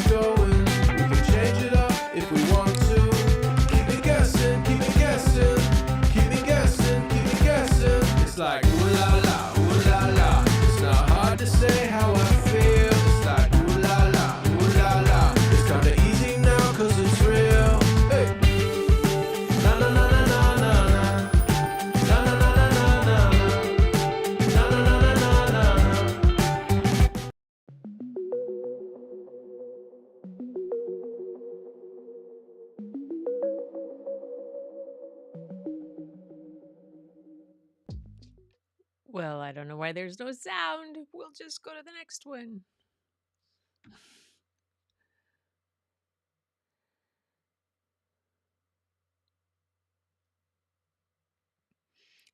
it's going. We can change it up if we want to. Keep me guessing, keep me guessing. Keep me guessing, keep me guessing. It's like ooh la la, ooh la la. It's not hard to say how I feel. It's like ooh la la, ooh la la. It's kinda easy now cause it's real. Hey. Na na na na na na na. Na na na na na na na. Na na na na na na na. Well, I don't know why there's no sound. We'll just go to the next one.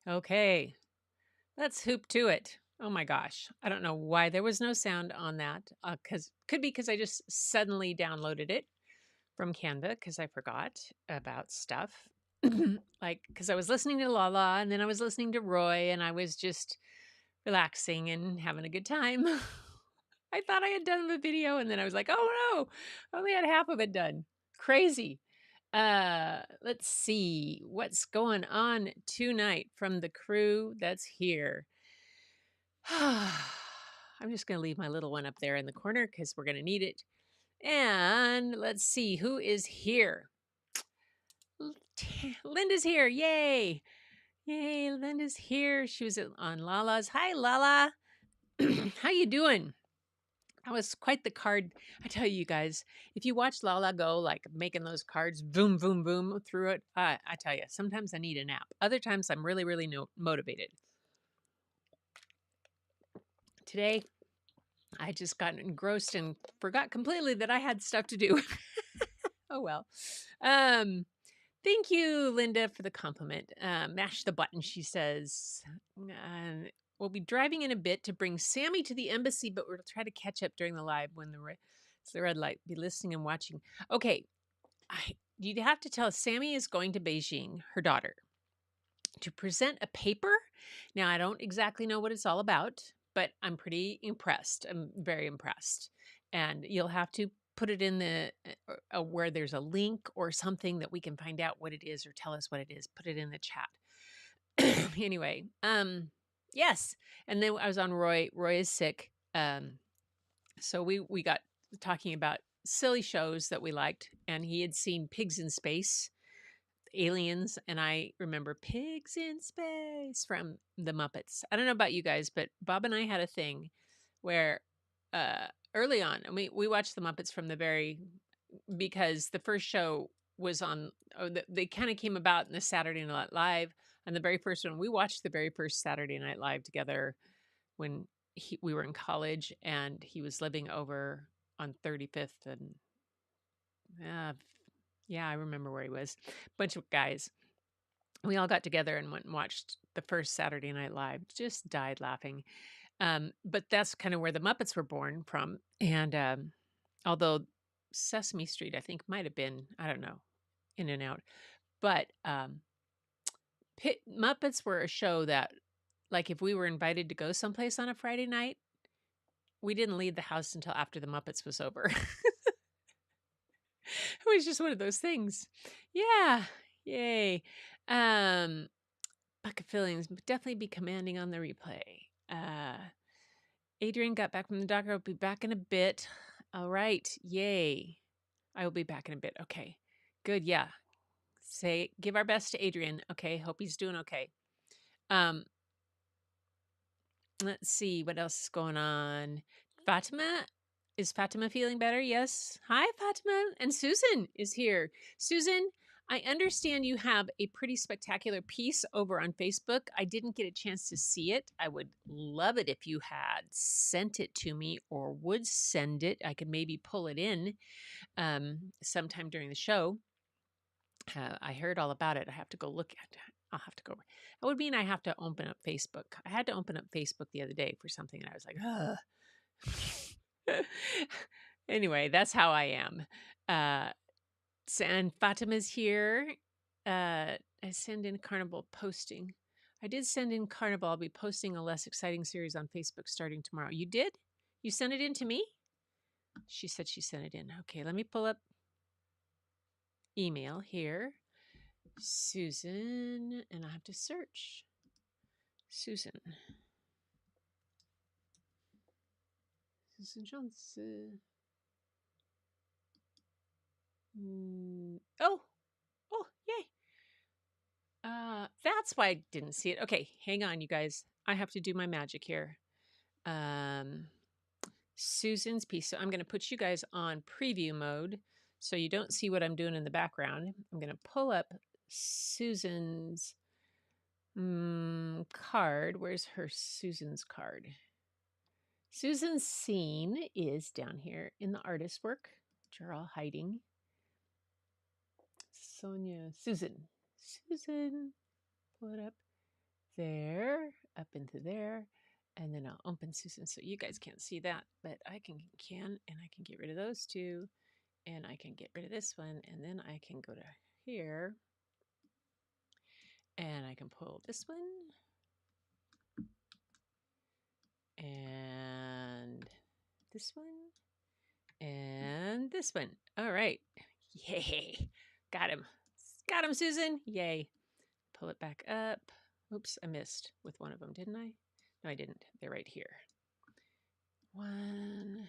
Okay, let's hoop to it. Oh my gosh. I don't know why there was no sound on that. Could be because I just suddenly downloaded it from Canva because I forgot about stuff. Like, because I was listening to Lala and then I was listening to Roy and I was just relaxing and having a good time. I thought I had done the video and then I was like, oh no, I only had half of it done. Crazy. Let's see what's going on tonight from the crew that's here. I'm just going to leave my little one up there in the corner because we're going to need it. And let's see who is here. Linda's here. Yay. Yay, Linda's here. She was on Lala's. Hi, Lala. How you doing? That was quite the card. I tell you guys, if you watch Lala go, like making those cards, boom, boom, boom through it, I tell you, sometimes I need a nap. Other times I'm really, really motivated. Today, I just got engrossed and forgot completely that I had stuff to do. Oh, well. Thank you, Linda, for the compliment. Mash the button, she says. We'll be driving in a bit to bring Sammy to the embassy, but we'll try to catch up during the live when it's the red light. Be listening and watching. Okay, you'd have to tell us Sammy is going to Beijing, her daughter, to present a paper. Now, I don't exactly know what it's all about, but I'm pretty impressed. I'm very impressed. And you'll have to put it in the where there's a link or something that we can find out what it is or tell us what it is. Put it in the chat. Anyway, yes. And then I was on Roy. Roy is sick. So we got talking about silly shows that we liked, and he had seen Pigs in Space, Aliens, and I remember Pigs in Space from the Muppets. I don't know about you guys, but Bob and I had a thing where early on, and we watched the Muppets from because the first show was on, they kind of came about in the Saturday Night Live, and the very first one, we watched the very first Saturday Night Live together when we were in college, and he was living over on 35th, and yeah, I remember where he was. Bunch of guys. We all got together and went and watched the first Saturday Night Live. Just died laughing. But that's kind of where the Muppets were born from. And although Sesame Street, I think, might have been, I don't know, in and out. But Muppets were a show that, like, if we were invited to go someplace on a Friday night, we didn't leave the house until after the Muppets was over. It was just one of those things. Yeah. Yay. Bucket fillings definitely be commanding on the replay. Adrian got back from the doctor. I'll be back in a bit. All right. Yay. I will be back in a bit. Okay. Good. Yeah. Give our best to Adrian. Okay. Hope he's doing okay. Let's see what else is going on. Fatima. Is Fatima feeling better? Yes. Hi, Fatima. And Susan is here. Susan, I understand you have a pretty spectacular piece over on Facebook. I didn't get a chance to see it. I would love it if you had sent it to me or would send it. I could maybe pull it in sometime during the show. I heard all about it. I have to go look at it. I'll have to go. That would mean I have to open up Facebook. I had to open up Facebook the other day for something, and I was like, ugh. Anyway, that's how I am. And Fatima's here. I send in Carnival posting. I did send in Carnival. I'll be posting a less exciting series on Facebook starting tomorrow. You did? You sent it in to me? She said she sent it in. Okay, let me pull up email here. Susan, and I have to search. Susan Johnson. Oh, yay. That's why I didn't see it. Okay, hang on, you guys. I have to do my magic here. Susan's piece. So I'm going to put you guys on preview mode so you don't see what I'm doing in the background. I'm going to pull up Susan's card. Where's her Susan's card? Susan's scene is down here in the artist work, which are all hiding. Susan, pull it up there, up into there, and then I'll open Susan so you guys can't see that, but I can, and I can get rid of those two, and I can get rid of this one, and then I can go to here, and I can pull this one, and this one, and this one. All right. Yay. Got him. Got him, Susan. Yay. Pull it back up. Oops, I missed with one of them, didn't I? No, I didn't. They're right here. One.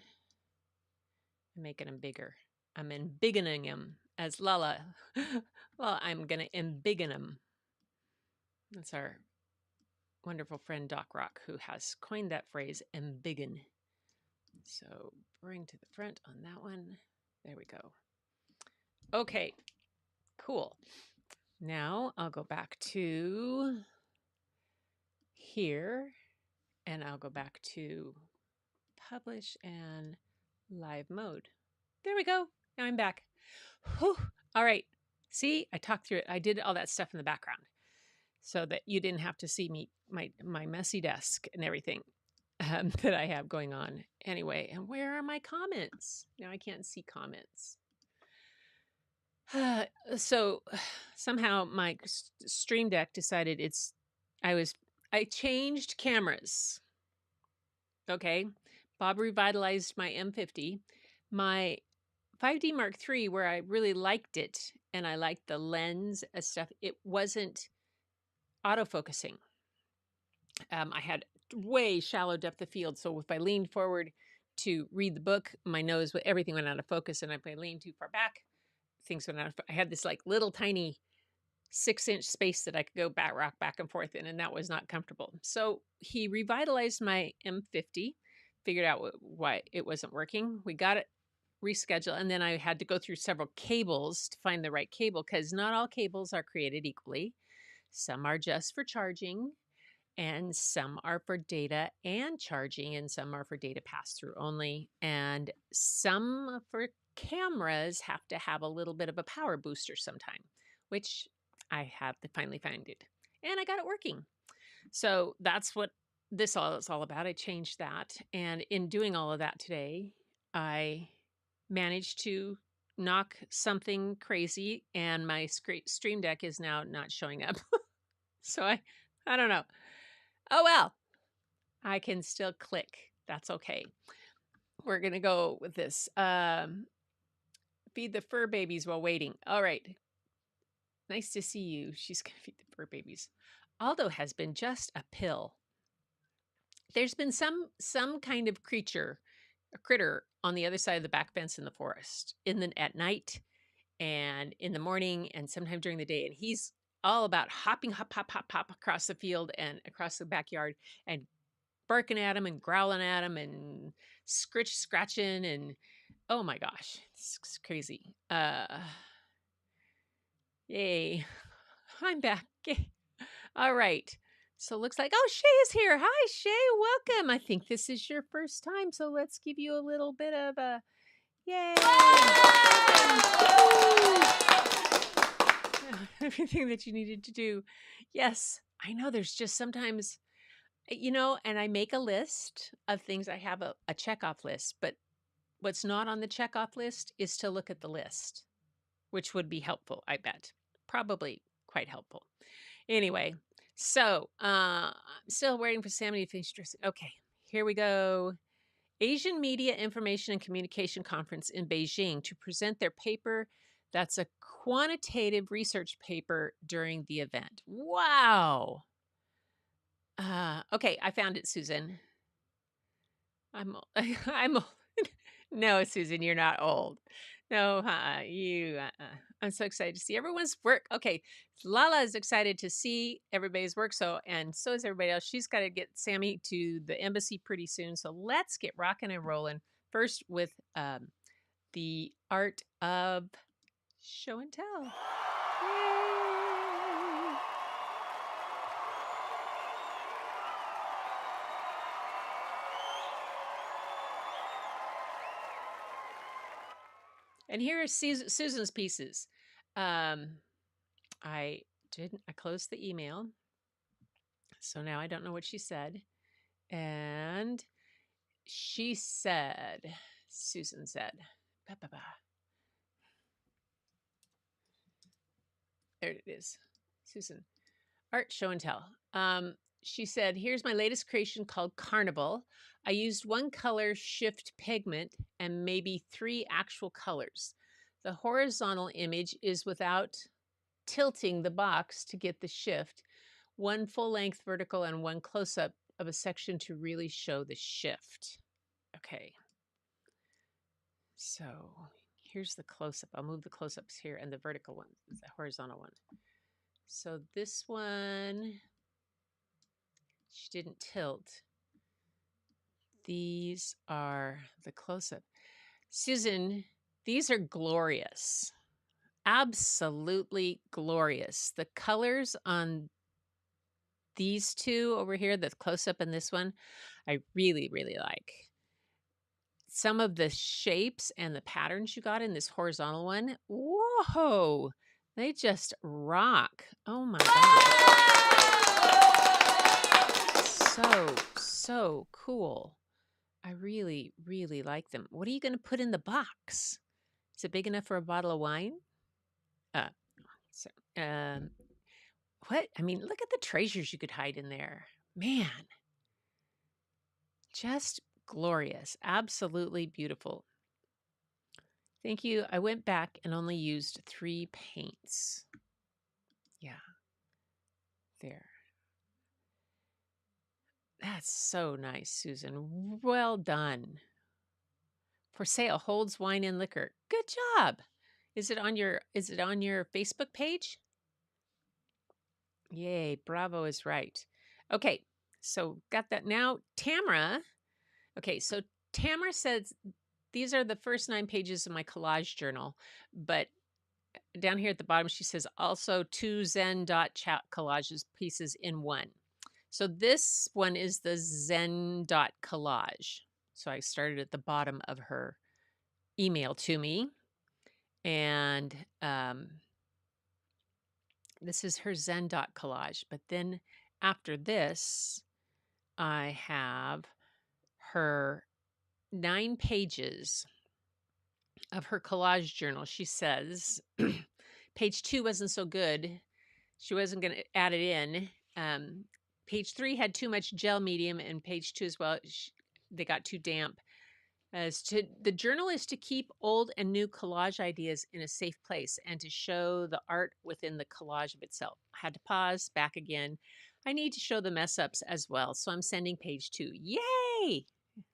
I'm making them bigger. I'm embiggening them as Lala. Well, I'm going to embiggen them. That's our wonderful friend Doc Rock, who has coined that phrase, embiggen. So bring to the front on that one. There we go. Okay, cool. Now I'll go back to here, and I'll go back to publish and live mode. There we go. Now I'm back. Whew. All right. See, I talked through it. I did all that stuff in the background so that you didn't have to see me, my messy desk and everything that I have going on. Anyway, and where are my comments? Now I can't see comments. So somehow my Stream Deck decided I changed cameras. Okay. Bob revitalized my M50. My 5D Mark III, where I really liked it and I liked the lens and stuff, it wasn't autofocusing. I had way shallow depth of field. So if I leaned forward to read the book, my nose, everything went out of focus. And if I leaned too far back, things went out of, I had this like little tiny 6-inch space that I could go rock back and forth in, and that was not comfortable. So he revitalized my M50, figured out why it wasn't working. We got it rescheduled, and then I had to go through several cables to find the right cable, because not all cables are created equally. Some are just for charging, and some are for data and charging, and some are for data pass-through only, and some for cameras have to have a little bit of a power booster sometime, which I have to finally find it, and I got it working. So that's what this is all about. I changed that, and in doing all of that today, I managed to knock something crazy, and my Stream Deck is now not showing up. So I don't know. Oh well, I can still click. That's okay. We're gonna go with this. Feed the fur babies while waiting. All right. Nice to see you. She's gonna feed the fur babies. Aldo has been just a pill. There's been some kind of critter on the other side of the back fence in the forest at night and in the morning and sometime during the day. And he's all about hopping, hop across the field and across the backyard and barking at him and growling at him and scratching. And oh my gosh, it's crazy. Yay. I'm back. All right. So it looks like, oh, Shay is here. Hi, Shay. Welcome. I think this is your first time. So let's give you a little bit of a yay. Everything that you needed to do. Yes, I know there's just sometimes, and I make a list of things. I have a checkoff list, but what's not on the checkoff list is to look at the list, which would be helpful, I bet. Probably quite helpful. Anyway, so I'm still waiting for Sammy to finish dressing. Okay, here we go. Asian Media Information and Communication Conference in Beijing to present their paper. That's a quantitative research paper during the event. Wow. Okay, I found it, Susan. I'm old. No, Susan, you're not old. No, I'm so excited to see everyone's work. Okay, Lala is excited to see everybody's work. And so is everybody else. She's got to get Sammy to the embassy pretty soon. So let's get rocking and rolling. First with the art of show and tell. Yay! And here are Susan's pieces. I closed the email. So now I don't know what she said. And she said, Susan said, bah, bah, bah. There it is. Susan, art show and tell. She said, here's my latest creation called Carnival. I used one color shift pigment and maybe 3 actual colors. The horizontal image is without tilting the box to get the shift, 1 full-length vertical and 1 close-up of a section to really show the shift. Okay. So here's the close-up. I'll move the close-ups here and the vertical one, the horizontal one. So this one, she didn't tilt. These are the close-up. Susan, these are glorious. Absolutely glorious. The colors on these two over here, the close-up and this one, I really, really like. Some of the shapes and the patterns you got in this horizontal one, whoa, they just rock. Oh my God. So cool. I really, really like them. What are you going to put in the box? Is it big enough for a bottle of wine? What? I mean, look at the treasures you could hide in there. Man, just glorious. Absolutely beautiful. Thank you. I went back and only used 3 paints. Yeah. There. That's so nice, Susan. Well done. For sale, holds wine and liquor. Good job. Is it on your Facebook page? Yay, bravo is right. Okay, so got that now. Tamara. Okay, so Tamara says these are the first 9 pages of my collage journal, but down here at the bottom, she says also 2 Zen dot chat collages pieces in one. So this one is the Zen dot collage. So I started at the bottom of her email to me, and this is her Zen dot collage. But then after this, I have her 9 pages of her collage journal. She says page 2 wasn't so good. She wasn't going to add it in. Page 3 had too much gel medium, and page 2 as well. They got too damp. The journal is to keep old and new collage ideas in a safe place and to show the art within the collage of itself. I had to pause, back again. I need to show the mess ups as well. So I'm sending page 2. Yay!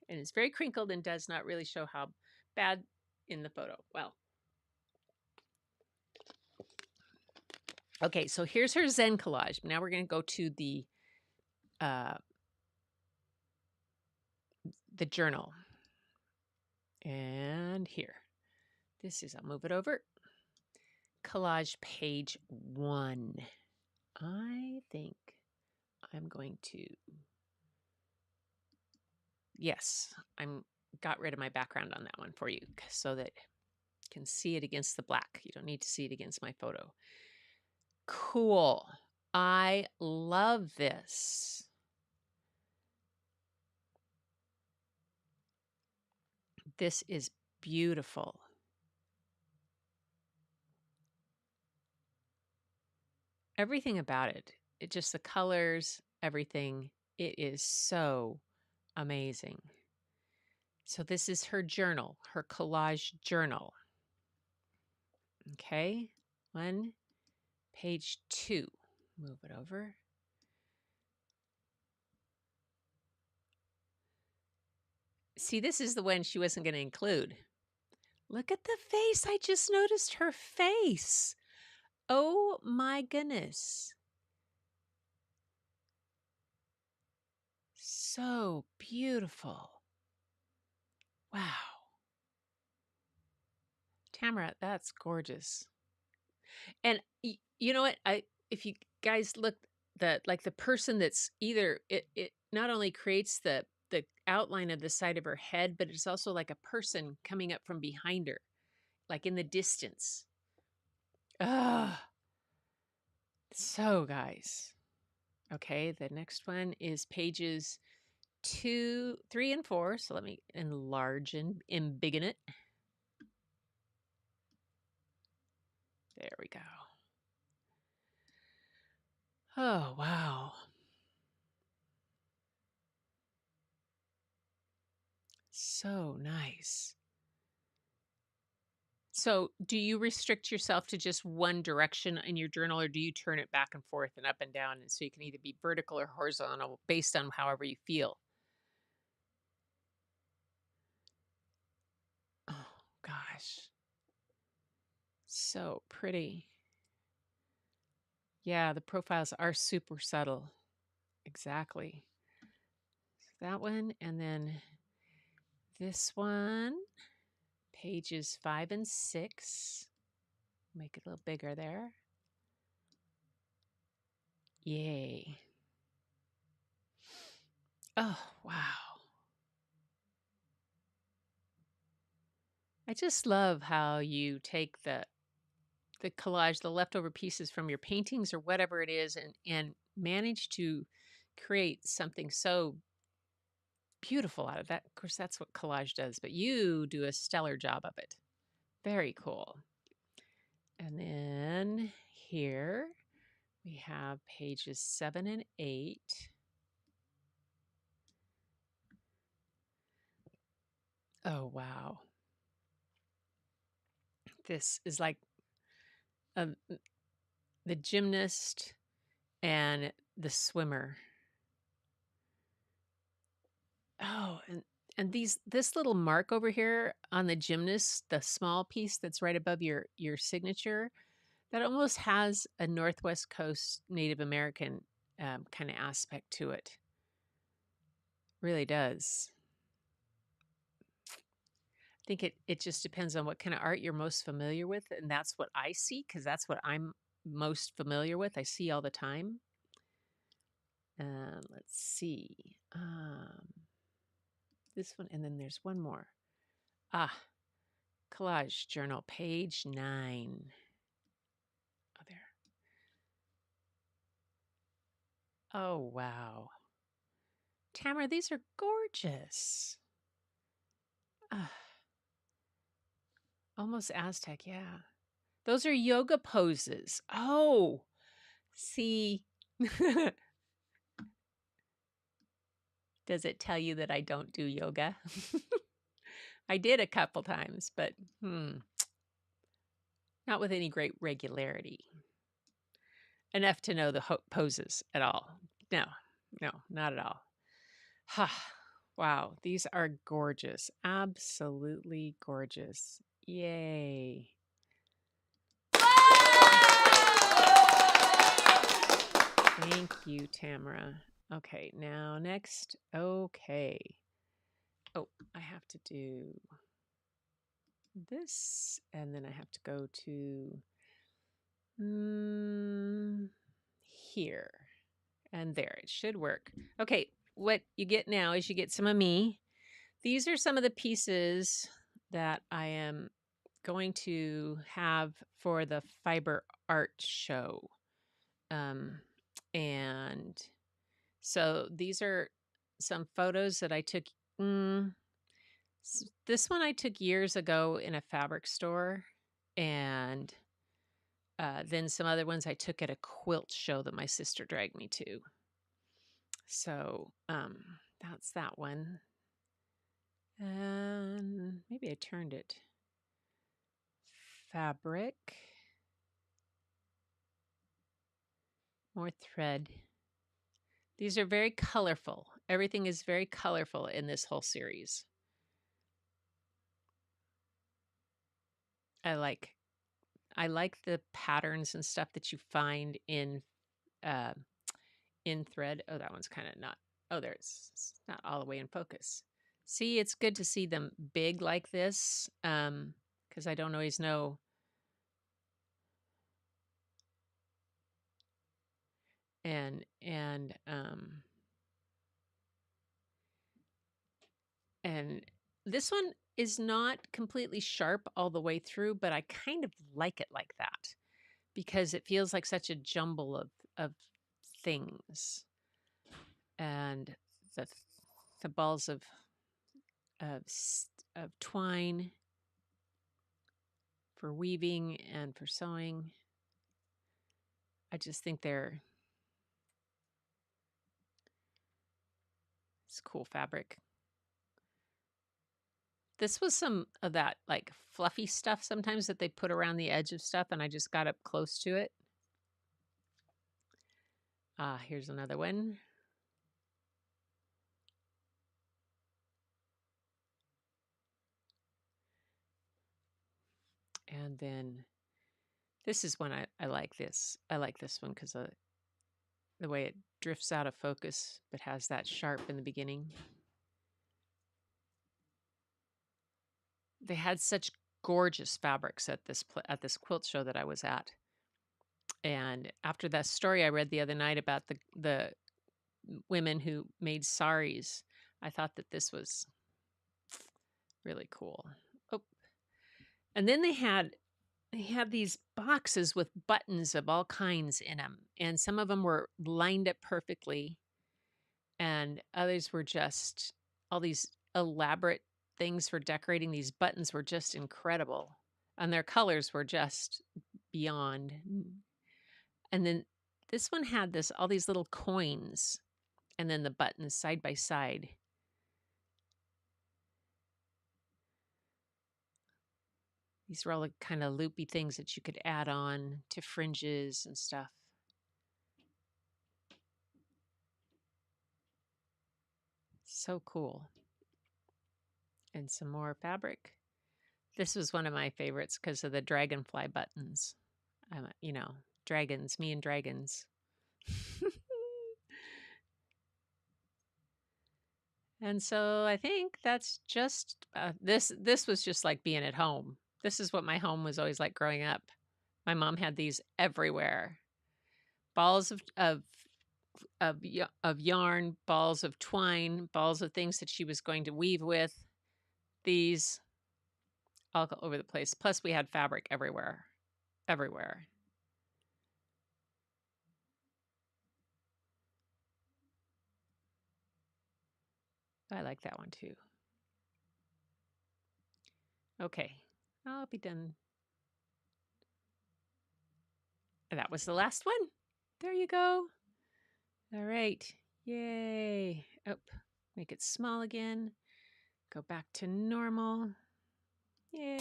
And it's very crinkled and does not really show how bad in the photo. Well, okay, so here's her Zen collage. Now we're going to go to the journal. And here. I'll move it over. Collage page 1. I think I'm going to, yes, I'm got rid of my background on that one for you so that you can see it against the black. You don't need to see it against my photo. Cool. I love this. This is beautiful. Everything about it, just the colors, everything, it is so amazing. So this is her journal, her collage journal. Okay, page 2. Move it over. See, this is the one she wasn't going to include. Look at the face. I just noticed her face. Oh my goodness. So beautiful. Wow. Tamara, that's gorgeous. And you know what? If you guys look, the person that's either it not only creates the outline of the side of her head, but it's also like a person coming up from behind her, like in the distance. Ah, so guys. Okay, the next one is pages 2, 3, and 4. So let me enlarge and embiggen it. There we go. Oh, wow. So nice. So, do you restrict yourself to just one direction in your journal, or do you turn it back and forth and up and down? And so you can either be vertical or horizontal based on however you feel. Oh, gosh. So pretty. Yeah, the profiles are super subtle. Exactly. That one, and then this one, pages 5 and 6. Make it a little bigger there. Yay. Oh, wow. I just love how you take the collage, the leftover pieces from your paintings or whatever it is, and manage to create something so beautiful out of that. Of course, that's what collage does, but you do a stellar job of it. Very cool. And then here we have pages 7 and 8. Oh, wow. This is like the gymnast and the swimmer. Oh, and this little mark over here on the gymnast, the small piece that's right above your signature, that almost has a Northwest Coast Native American kind of aspect to it. Really does. I think it just depends on what kind of art you're most familiar with, and that's what I see because that's what I'm most familiar with. I see all the time. Let's see. This one, and then there's one more. Collage journal, page 9. Oh, there. Oh, wow. Tamara, these are gorgeous. Almost Aztec, yeah. Those are yoga poses. Oh, see. Does it tell you that I don't do yoga? I did a couple times, but not with any great regularity. Enough to know the poses at all. No, not at all. Wow, these are gorgeous. Absolutely gorgeous. Yay. Thank you, Tamara. Okay, now next. Okay. Oh, I have to do this, and then I have to go to here. And there, it should work. Okay, what you get now is you get some of me. These are some of the pieces that I am going to have for the fiber art show. And so these are some photos that I took. This one I took years ago in a fabric store, and then some other ones I took at a quilt show that my sister dragged me to. So that's that one. And maybe I turned it. Fabric. More thread. These are very colorful. Everything is very colorful in this whole series. I like the patterns and stuff that you find in thread. Oh, that one's kind of not. Oh, it's not all the way in focus. See, it's good to see them big like this, because I don't always know. And this one is not completely sharp all the way through, but I kind of like it like that because it feels like such a jumble of things. And the balls of twine for weaving and for sewing. I just think it's cool fabric. This was some of that like fluffy stuff sometimes that they put around the edge of stuff, and I just got up close to it. Here's another one. And then this is one I like this. I like this one because of the way it drifts out of focus, but has that sharp in the beginning. They had such gorgeous fabrics at this quilt show that I was at. And after that story I read the other night about the women who made saris, I thought that this was really cool. Oh, and then they had these boxes with buttons of all kinds in them, and some of them were lined up perfectly, and others were just all these elaborate things for decorating. These buttons were just incredible, and their colors were just beyond. And then this one had all these little coins, and then the buttons side by side. These were all the kind of loopy things that you could add on to fringes and stuff. So cool. And some more fabric. This was one of my favorites because of the dragonfly buttons. Dragons, me and dragons. And so I think that's just this was just like being at home. This is what my home was always like growing up. My mom had these everywhere. Balls of yarn, balls of twine, balls of things that she was going to weave with. These all over the place. Plus we had fabric everywhere. Everywhere. I like that one too. Okay, I'll be done. That was the last one. There you go. All right. Yay. Oh, make it small again. Go back to normal. Yay.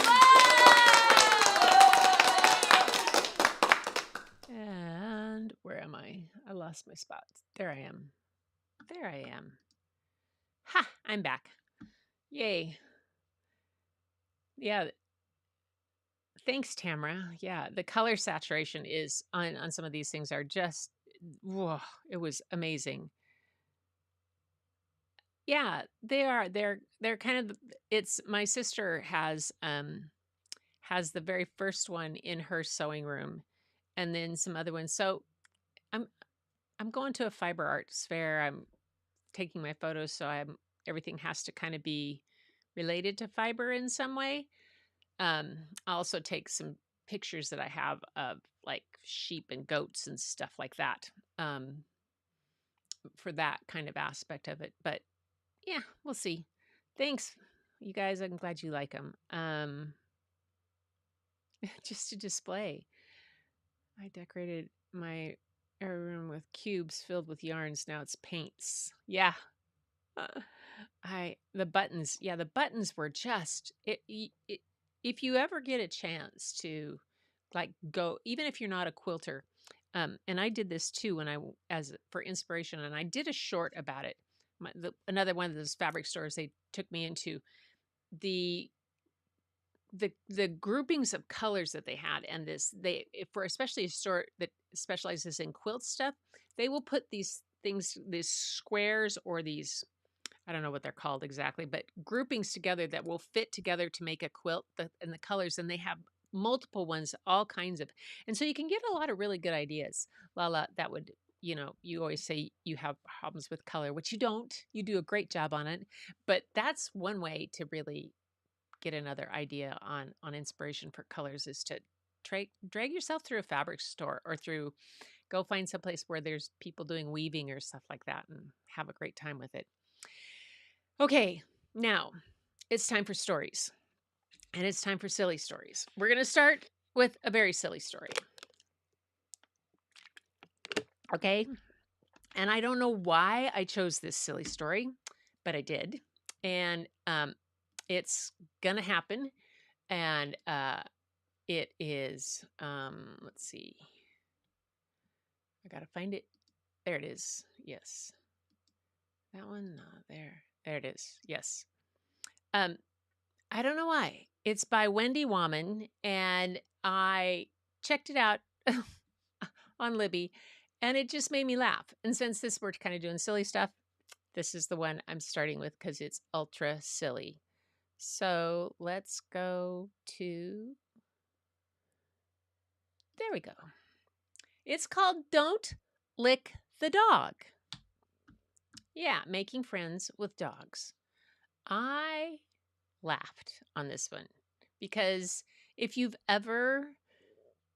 And where am I? I lost my spot. There I am. There I am. Ha! I'm back. Yay. Yeah. Thanks, Tamara. Yeah, the color saturation is on some of these things are just, whoa, it was amazing. Yeah, they are. They're kind of. It's my sister has the very first one in her sewing room, and then some other ones. So I'm going to a fiber arts fair. I'm taking my photos, so everything has to kind of be related to fiber in some way. I'll also take some pictures that I have of like sheep and goats and stuff like that, for that kind of aspect of it. But yeah, we'll see. Thanks, you guys. I'm glad you like them. Just to display. I decorated my room with cubes filled with yarns. Now it's paints. Yeah. The buttons, yeah, the buttons were just if you ever get a chance to like go, even if you're not a quilter, and I did this too when as for inspiration, and I did a short about it. Another one of those fabric stores they took me into the the groupings of colors that they had, and for especially a store that specializes in quilt stuff, they will put these things, these squares or these, I don't know what they're called exactly, but groupings together that will fit together to make a quilt, and the colors, and they have multiple ones, all kinds of, and so you can get a lot of really good ideas. Lala, that would, you always say you have problems with color, which you don't. You do a great job on it, but that's one way to really get another idea on inspiration for colors is to drag yourself through a fabric store or go find someplace where there's people doing weaving or stuff like that and have a great time with it. Okay, now it's time for stories, and it's time for silly stories. We're going to start with a very silly story. Okay, and I don't know why I chose this silly story, but I did, and it's gonna happen, and it is. Let's see, I gotta find it. There it is. Yes, that one. There it is. Yes. Um, I don't know why. It's by Wendy Woman, and I checked it out on Libby, and it just made me laugh. And since we're kind of doing silly stuff, this is the one I'm starting with because it's ultra silly. So let's go to. There we go. It's called Don't Lick the Dog. Yeah, making friends with dogs. I laughed on this one because if you've ever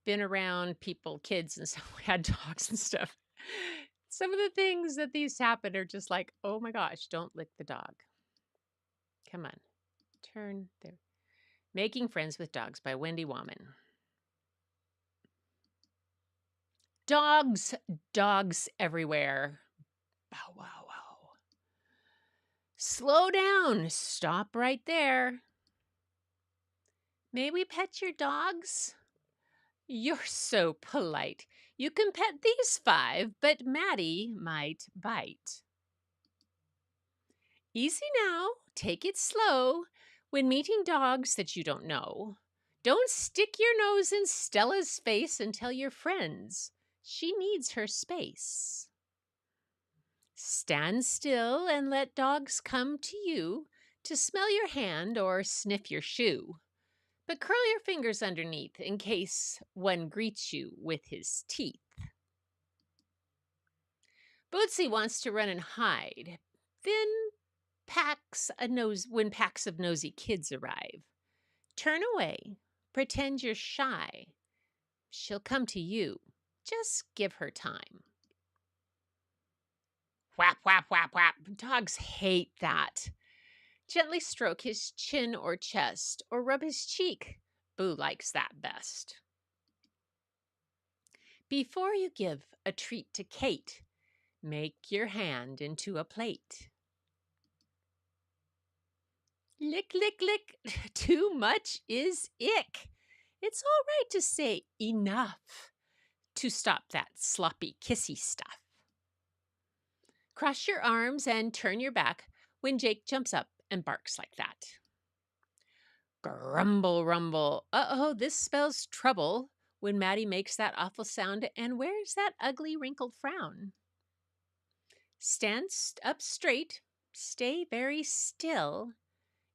been around people, kids and stuff who had dogs and stuff, some of the things that these happen are just like, oh my gosh, don't lick the dog. Come on, turn there. Making Friends with Dogs by Wendy Woman. Dogs everywhere. Bow, wow, wow. Slow down. Stop right there. May we pet your dogs? You're so polite. You can pet these 5, but Maddie might bite. Easy now. Take it slow. When meeting dogs that you don't know, don't stick your nose in Stella's face and tell your friends she needs her space. Stand still and let dogs come to you to smell your hand or sniff your shoe. But curl your fingers underneath in case one greets you with his teeth. Bootsy wants to run and hide. Then when packs of nosy kids arrive. Turn away. Pretend you're shy. She'll come to you. Just give her time. Whap, whap, whap, whap. Dogs hate that. Gently stroke his chin or chest, or rub his cheek. Boo likes that best. Before you give a treat to Kate, make your hand into a plate. Lick, lick, lick. Too much is ick. It's all right to say enough to stop that sloppy kissy stuff. Cross your arms and turn your back when Jake jumps up and barks like that. Grumble, rumble. Uh-oh, this spells trouble when Maddie makes that awful sound and wears that ugly wrinkled frown. Stand up straight. Stay very still.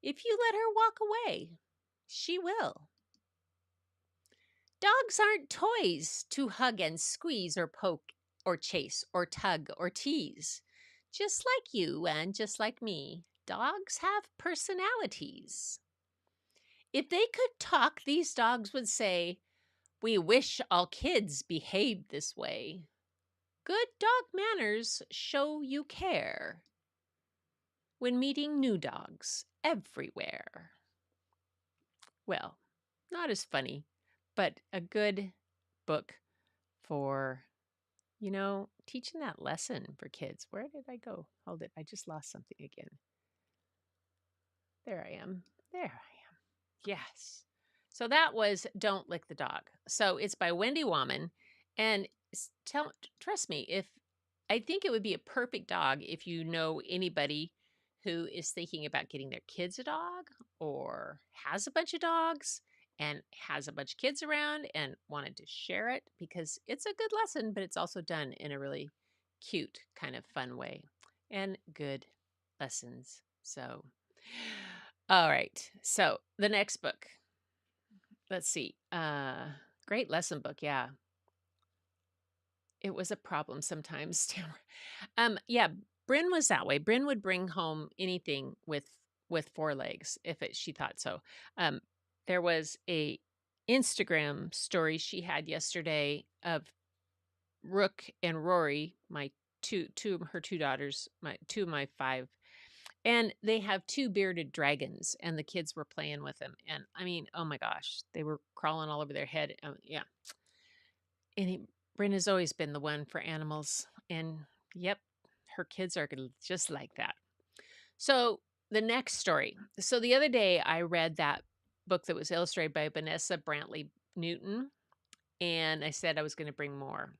If you let her walk away, she will. Dogs aren't toys to hug and squeeze or poke or chase or tug or tease. Just like you and just like me, dogs have personalities. If they could talk, these dogs would say, "We wish all kids behaved this way." Good dog manners show you care when meeting new dogs everywhere. Well, not as funny, but a good book for, teaching that lesson for kids. Where did I go? Hold it. I just lost something again. There I am. There I am. Yes. So that was Don't Lick the Dog. So it's by Wendy Woman. And trust me, if I think it would be a perfect dog if you know anybody who is thinking about getting their kids a dog or has a bunch of dogs and has a bunch of kids around and wanted to share it because it's a good lesson, but it's also done in a really cute, kind of fun way and good lessons. So, all right. So the next book, let's see. Great lesson book. Yeah. It was a problem sometimes. Yeah, Bryn was that way. Bryn would bring home anything with four legs if she thought so. Um, there was a Instagram story she had yesterday of Rook and Rory, my two of her two daughters, my two of my five, and they have two bearded dragons, and the kids were playing with them. And I mean, oh my gosh, they were crawling all over their head. Yeah, and Bryn has always been the one for animals, and yep, her kids are just like that. So the next story. So the other day I read that book that was illustrated by Vanessa Brantley Newton, and I said I was going to bring more.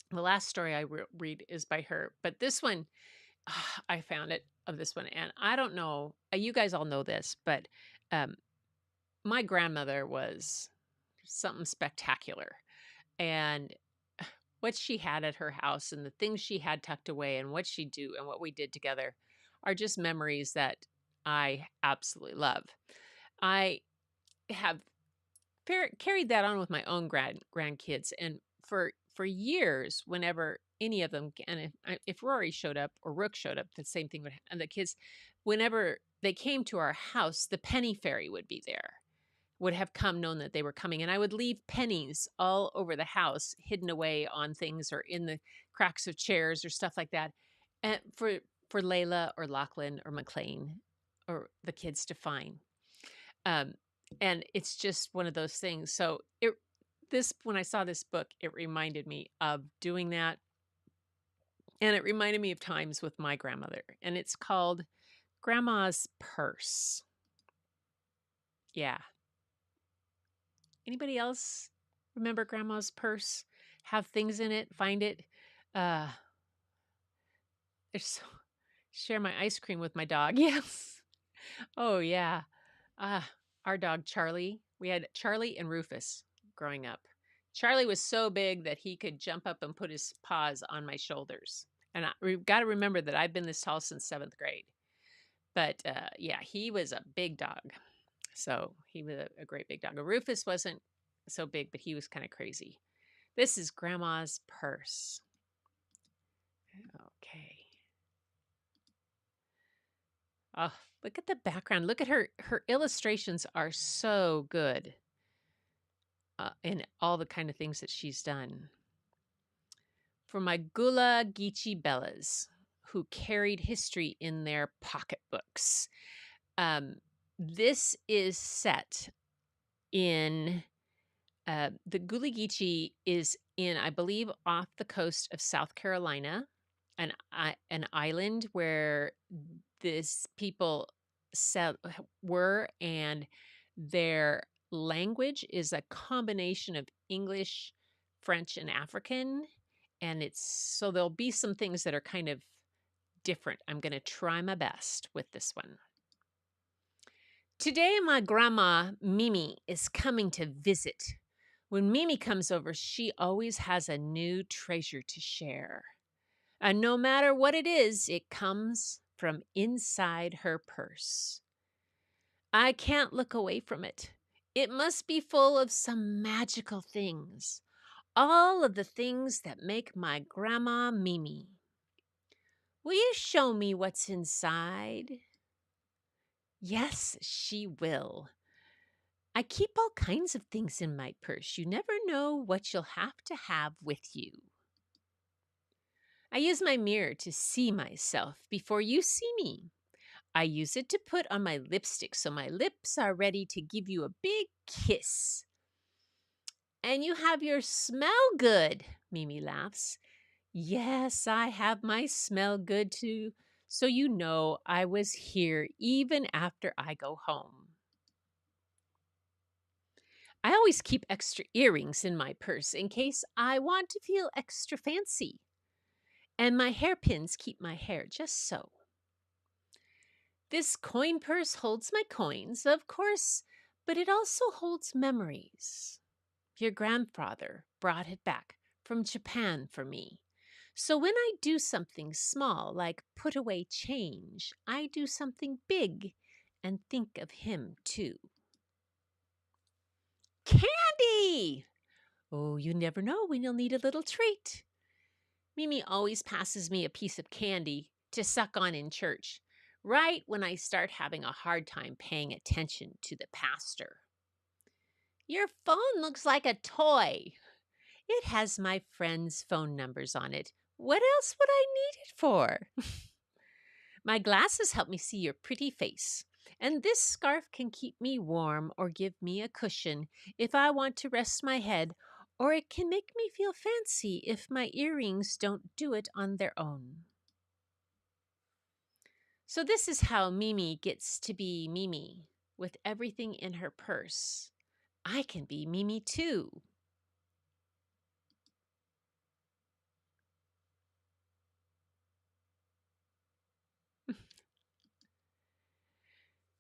The last story I read is by her, but this one, I found it of this one, and I don't know. You guys all know this, but um, my grandmother was something spectacular, and what she had at her house and the things she had tucked away and what she'd do and what we did together are just memories that I absolutely love. I have carried that on with my own grandkids, and for years, whenever any of them, and if Rory showed up or Rook showed up, the same thing would. And the kids, whenever they came to our house, the penny fairy would be there. Would have come known that they were coming, and I would leave pennies all over the house, hidden away on things or in the cracks of chairs or stuff like that, and for Layla or Lachlan or McLean or the kids to find. Um, and it's just one of those things. So when I saw this book, it reminded me of doing that, and it reminded me of times with my grandmother. And it's called Grandma's Purse. Yeah. Anybody else remember Grandma's purse? Have things in it? Find it? Uh, there's share my ice cream with my dog. Yes. Oh yeah. Ah, our dog Charlie. We had Charlie and Rufus growing up. Charlie was so big that he could jump up and put his paws on my shoulders. And we've got to remember that I've been this tall since 7th grade. But yeah, he was a big dog. So he was a great big dog. Rufus wasn't so big, but he was kind of crazy. This is Grandma's Purse. Okay. Oh, look at the background. Look at her. Her illustrations are so good in all the kind of things that she's done. For my Gula Geechee Bellas, who carried history in their pocketbooks. This is set in the Gula Geechee is in, I believe, off the coast of South Carolina, an island where this people were, and their language is a combination of English, French, and African. And so there'll be some things that are kind of different. I'm going to try my best with this one. Today, my grandma, Mimi, is coming to visit. When Mimi comes over, she always has a new treasure to share. And no matter what it is, it comes from inside her purse. I can't look away from it. It must be full of some magical things. All of the things that make my grandma Mimi. Will you show me what's inside? Yes, she will. I keep all kinds of things in my purse. You never know what you'll have to have with you. I use my mirror to see myself before you see me. I use it to put on my lipstick so my lips are ready to give you a big kiss. And you have your smell good, Mimi laughs. Yes, I have my smell good too. so you know I was here even after I go home. I always keep extra earrings in my purse in case I want to feel extra fancy. And my hairpins keep my hair just so. This coin purse holds my coins, of course, but it also holds memories. Your grandfather brought it back from Japan for me. So when I do something small, like put away change, I do something big and think of him too. Candy! Oh, you never know when you'll need a little treat. Mimi always passes me a piece of candy to suck on in church, right when I start having a hard time paying attention to the pastor. Your phone looks like a toy. It has my friends' phone numbers on it. What else would I need it for? My glasses help me see your pretty face, and this scarf can keep me warm or give me a cushion if I want to rest my head, or it can make me feel fancy if my earrings don't do it on their own. So this is how Mimi gets to be Mimi, with everything in her purse. I can be Mimi too.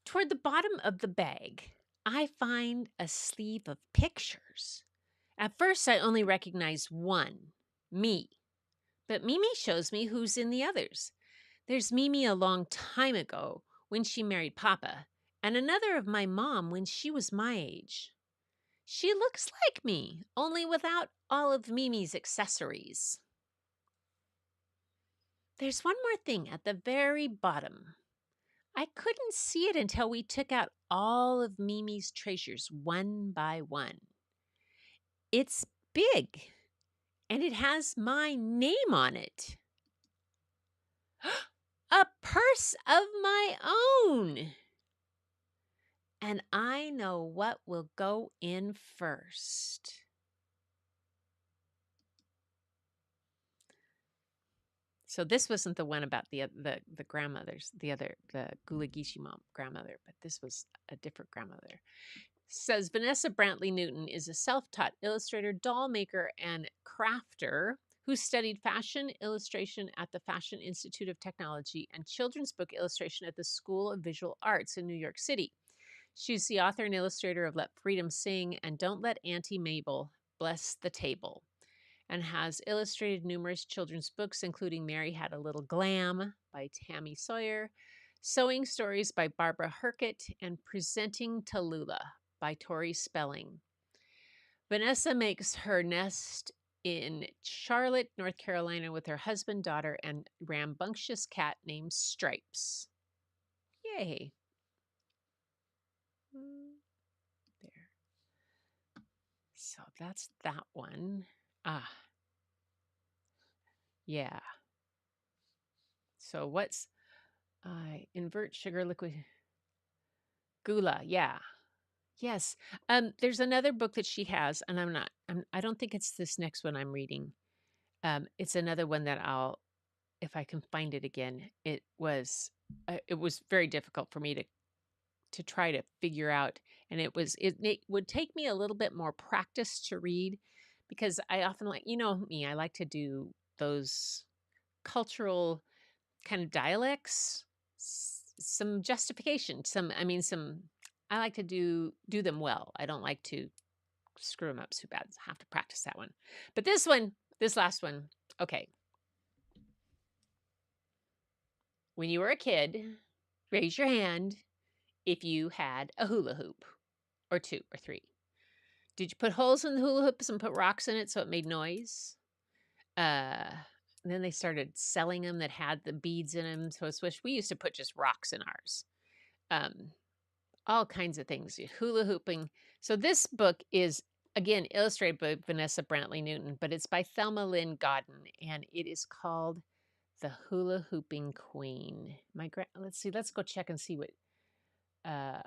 Toward the bottom of the bag, I find a sleeve of pictures. At first, I only recognize one, me. But Mimi shows me who's in the others. There's Mimi a long time ago when she married Papa, and another of my mom when she was my age. She looks like me, only without all of Mimi's accessories. There's one more thing at the very bottom. I couldn't see it until we took out all of Mimi's treasures one by one. It's big, and it has my name on it. A purse of my own. And I know what will go in first. So this wasn't the one about the grandmothers, the Gulagishi mom grandmother, but this was a different grandmother. Says Vanessa Brantley Newton is a self-taught illustrator, doll maker, and crafter who studied fashion illustration at the Fashion Institute of Technology and children's book illustration at the School of Visual Arts in New York City. She's the author and illustrator of Let Freedom Sing and Don't Let Auntie Mabel Bless the Table, and has illustrated numerous children's books, including Mary Had a Little Glam by Tammy Sawyer, Sewing Stories by Barbara Herkett, and Presenting Tallulah by Tori Spelling. Vanessa makes her nest in Charlotte, North Carolina with her husband, daughter, and rambunctious cat named Stripes. Yay. There. So that's that one. Yeah. So what's invert sugar liquid gula? Yeah. Yes. There's another book that she has, and I don't think it's this next one I'm reading. It's another one that if I can find it again. It was very difficult for me to try to figure out, and it would take me a little bit more practice to read, because I often me, I like to do those cultural kind of dialects, some justification, I like to do them well. I don't like to screw them up so bad. I have to practice that one. But this last one, okay. When you were a kid, raise your hand if you had a hula hoop, or two or three. Did you put holes in the hula hoops and put rocks in it so it made noise? And then they started selling them that had the beads in them. So we used to put just rocks in ours. All kinds of things, hula hooping. So this book is, again, illustrated by Vanessa Brantley Newton, but it's by Thelma Lynn Godden, and it is called The Hula Hooping Queen. Let's see, let's go check and see what I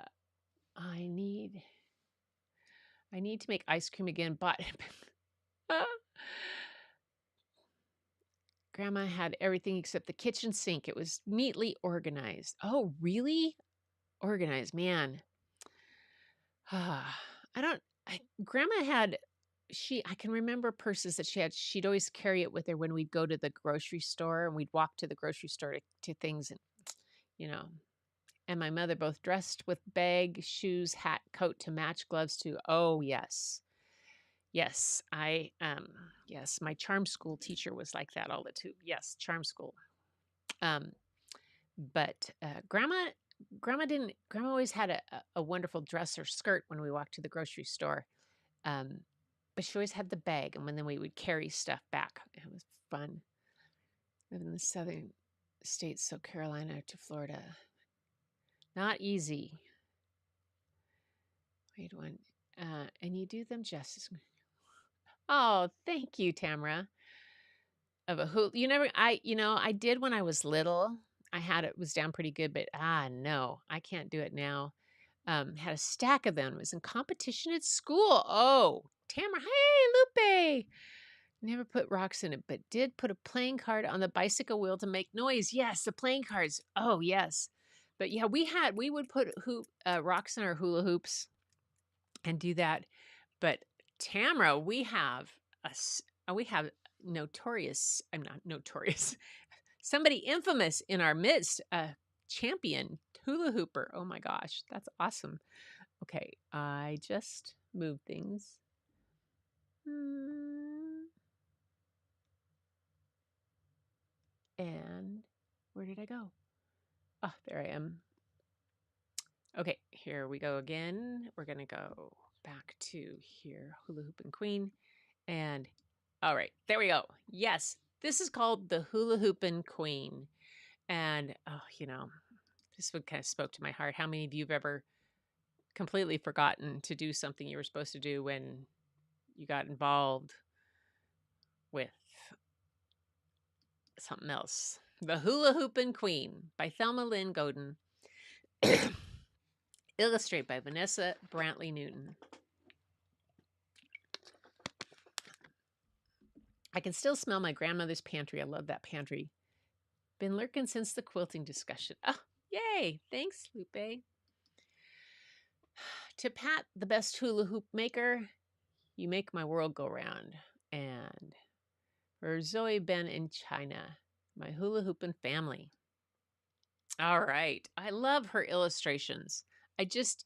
need. I need to make ice cream again, but Grandma had everything except the kitchen sink. It was neatly organized. Oh, really? Organized, man. I don't Grandma had I can remember purses that she had. She'd always carry it with her when we'd go to the grocery store and we'd walk to the grocery store to things and you know. And my mother both dressed with bag, shoes, hat, coat to match, gloves too. Oh, yes. Yes, yes, my charm school teacher was like that all the too. Yes, charm school. Um, but grandma always had a wonderful dress or skirt when we walked to the grocery store. Um, but she always had the bag, and then we would carry stuff back. It was fun. Living in the southern states, so Carolina to Florida, not easy. Wait one, and you do them justice. Oh, thank you, Tamara. Of a hula, I did when I was little. I had it was down pretty good, but no, I can't do it now. Had a stack of them. It was in competition at school. Oh, Tamara, hey, Lupe. Never put rocks in it, but did put a playing card on the bicycle wheel to make noise. Yes, the playing cards. Oh, yes. But yeah, we would put rocks in our hula hoops and do that. But Tamara, we have notorious. I'm not notorious. Somebody infamous in our midst, a champion hula hooper. Oh my gosh, that's awesome. Okay, I just moved things. And where did I go? Oh, there I am. Okay, here we go again. We're going to go back to here, Hula Hoopin' Queen. And all right, there we go. Yes, this is called the Hula Hoopin' Queen. And, this one kind of spoke to my heart. How many of you have ever completely forgotten to do something you were supposed to do when you got involved with something else? The Hula Hoopin' Queen by Thelma Lynn Godin. Illustrated by Vanessa Brantley Newton. I can still smell my grandmother's pantry. I love that pantry. Been lurking since the quilting discussion. Oh, yay. Thanks, Lupe. To Pat, the best hula hoop maker, you make my world go round. And for Zoe Ben in China, my hula hooping family. All right. I love her illustrations.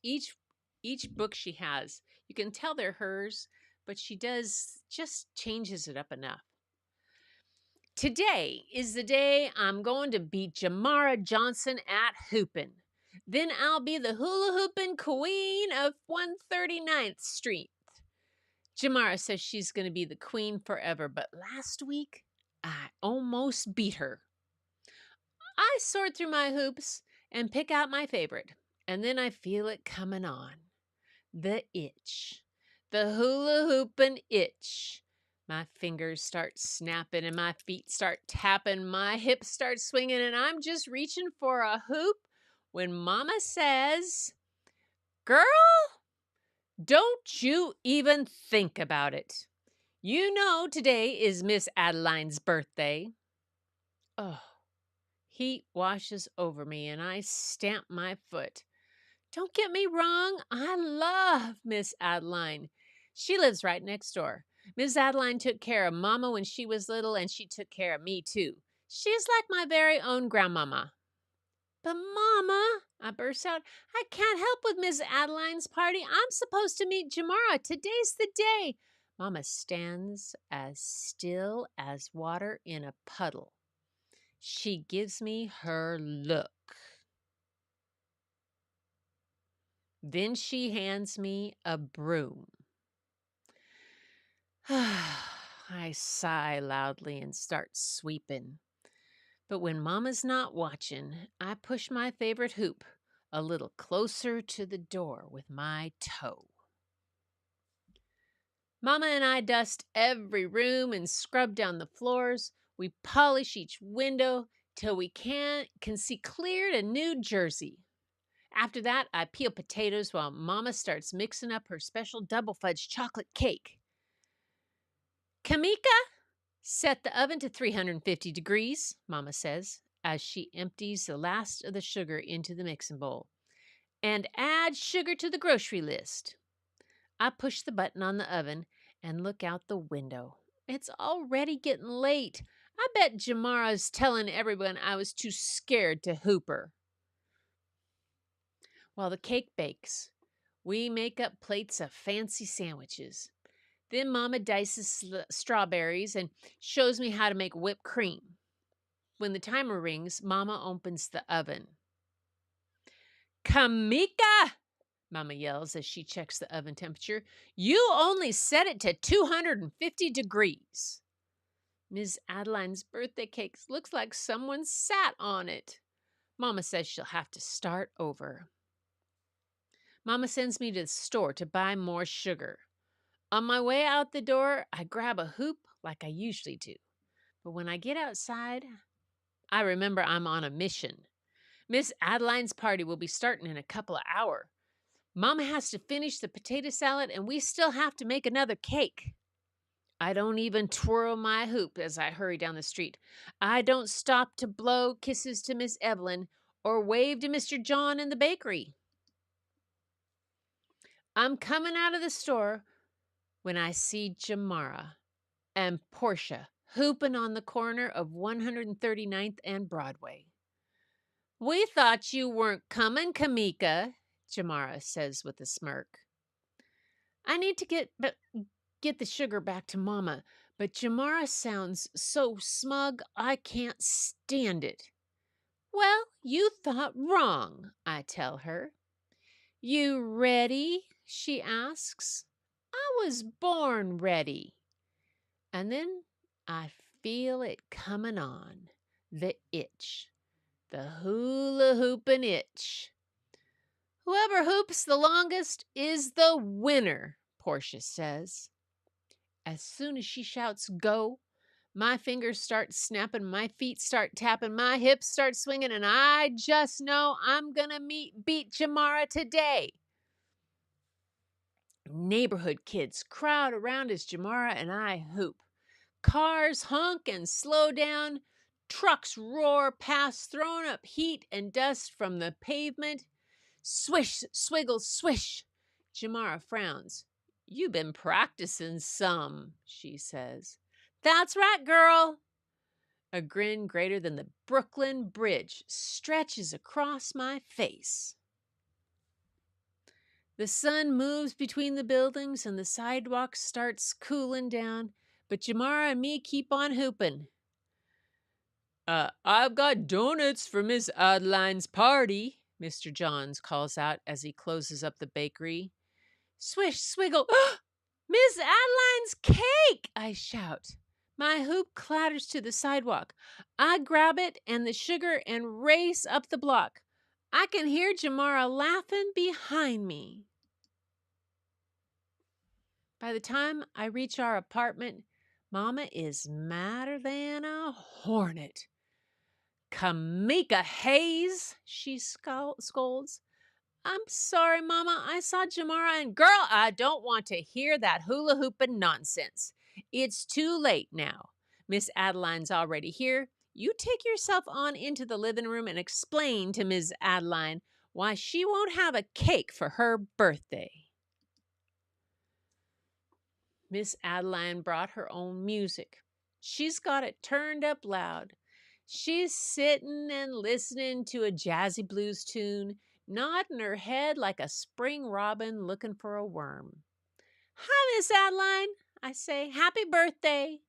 Each book she has, you can tell they're hers, but she just changes it up enough. Today is the day I'm going to beat Jamara Johnson at hoopin'. Then I'll be the hula hoopin' queen of 139th Street. Jamara says she's going to be the queen forever, but last week I almost beat her. I sort through my hoops and pick out my favorite, and then I feel it coming on. The itch. The hula hoopin' itch. My fingers start snapping and my feet start tapping. My hips start swinging and I'm just reaching for a hoop when Mama says, "Girl, don't you even think about it. You know today is Miss Adeline's birthday." Oh, heat washes over me and I stamp my foot. Don't get me wrong, I love Miss Adeline. She lives right next door. Miss Adeline took care of Mama when she was little, and she took care of me, too. She's like my very own grandmama. But Mama, I burst out, I can't help with Miss Adeline's party. I'm supposed to meet Jamara. Today's the day. Mama stands as still as water in a puddle. She gives me her look. Then she hands me a broom. I sigh loudly and start sweeping. But when Mama's not watching, I push my favorite hoop a little closer to the door with my toe. Mama and I dust every room and scrub down the floors. We polish each window till we can see clear to New Jersey. After that, I peel potatoes while Mama starts mixing up her special double fudge chocolate cake. Kamika, Set the oven to 350 degrees, Mama says, as she empties the last of the sugar into the mixing bowl. And add sugar to the grocery list. I push the button on the oven and look out the window. It's already getting late. I bet Jamara's telling everyone I was too scared to hoop her. While the cake bakes, we make up plates of fancy sandwiches. Then Mama dices strawberries and shows me how to make whipped cream. When the timer rings, Mama opens the oven. Kamika! Mama yells as she checks the oven temperature. You only set it to 250 degrees. Ms. Adeline's birthday cake looks like someone sat on it. Mama says she'll have to start over. Mama sends me to the store to buy more sugar. On my way out the door, I grab a hoop like I usually do. But when I get outside, I remember I'm on a mission. Miss Adeline's party will be starting in a couple of hours. Mama has to finish the potato salad, and we still have to make another cake. I don't even twirl my hoop as I hurry down the street. I don't stop to blow kisses to Miss Evelyn or wave to Mr. John in the bakery. I'm coming out of the store when I see Jamara and Portia hooping on the corner of 139th and Broadway. We thought you weren't coming, Kamika, Jamara says with a smirk. I need to get the sugar back to Mama, but Jamara sounds so smug I can't stand it. Well, you thought wrong, I tell her. You ready? She asks. I was born ready. And then I feel it coming on. The itch. The hula hooping itch. Whoever hoops the longest is the winner, Portia says. As soon as she shouts go, my fingers start snapping, my feet start tapping, my hips start swinging, and I just know I'm going to beat Jamara today. Neighborhood kids crowd around as Jamara and I hoop. Cars honk and slow down. Trucks roar past, throwing up heat and dust from the pavement. Swish, swiggle, swish. Jamara frowns. You've been practicing some, she says. That's right, girl. A grin greater than the Brooklyn Bridge stretches across my face. The sun moves between the buildings and the sidewalk starts cooling down, but Jamara and me keep on hooping. I've got donuts for Miss Adeline's party, Mr. Johns calls out as he closes up the bakery. Swish, swiggle. Miss Adeline's cake, I shout. My hoop clatters to the sidewalk. I grab it and the sugar and race up the block. I can hear Jamara laughing behind me. By the time I reach our apartment, Mama is madder than a hornet. Kamika Hayes, she scolds. I'm sorry, Mama. I saw Jamara and girl, I don't want to hear that hula hooping nonsense. It's too late now. Miss Adeline's already here. You take yourself on into the living room and explain to Miss Adeline why she won't have a cake for her birthday. Miss Adeline brought her own music. She's got it turned up loud. She's sitting and listening to a jazzy blues tune, nodding her head like a spring robin looking for a worm. Hi, Miss Adeline, I say. Happy birthday.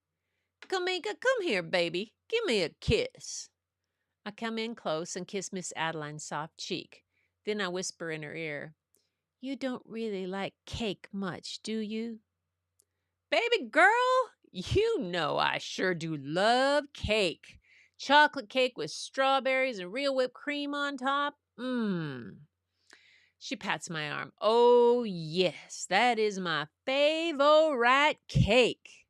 Kamika, come here, baby. Give me a kiss. I come in close and kiss Miss Adeline's soft cheek. Then I whisper in her ear, You don't really like cake much, do you? Baby girl, you know I sure do love cake. Chocolate cake with strawberries and real whipped cream on top. She pats my arm. Oh, yes, that is my favorite cake.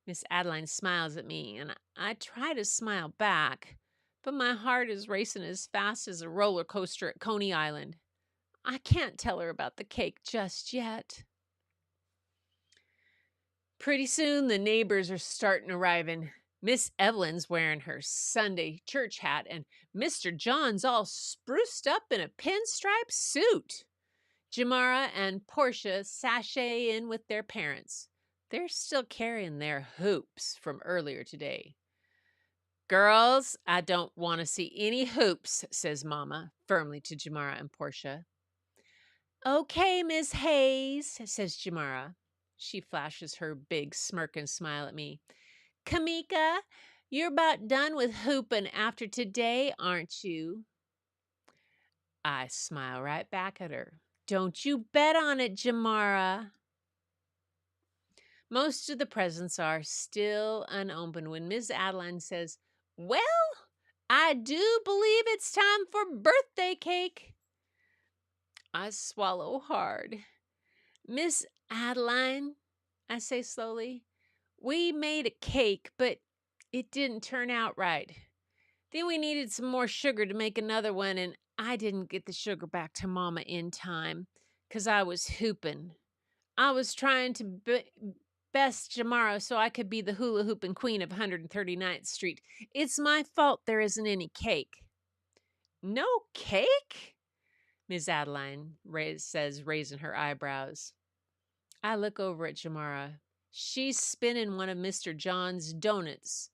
Miss Adeline smiles at me, and I try to smile back, but my heart is racing as fast as a roller coaster at Coney Island. I can't tell her about the cake just yet. Pretty soon, the neighbors are starting arriving. Miss Evelyn's wearing her Sunday church hat, and Mr. John's all spruced up in a pinstripe suit. Jamara and Portia sashay in with their parents. They're still carrying their hoops from earlier today. Girls, I don't want to see any hoops, says Mama firmly to Jamara and Portia. Okay, Miss Hayes, says Jamara. She flashes her big smirking smile at me. Kamika, you're about done with hooping after today, aren't you? I smile right back at her. Don't you bet on it, Jamara. Most of the presents are still unopened when Miss Adeline says, well, I do believe it's time for birthday cake. I swallow hard. Miss Adeline, I say slowly, we made a cake, but it didn't turn out right. Then we needed some more sugar to make another one, and I didn't get the sugar back to Mama in time because I was hooping. I was trying to best Jamara so I could be the hula hooping queen of 139th Street. It's my fault there isn't any cake. No cake? Miss Adeline says, raising her eyebrows. I look over at Jamara. She's spinning one of Mr. John's donuts,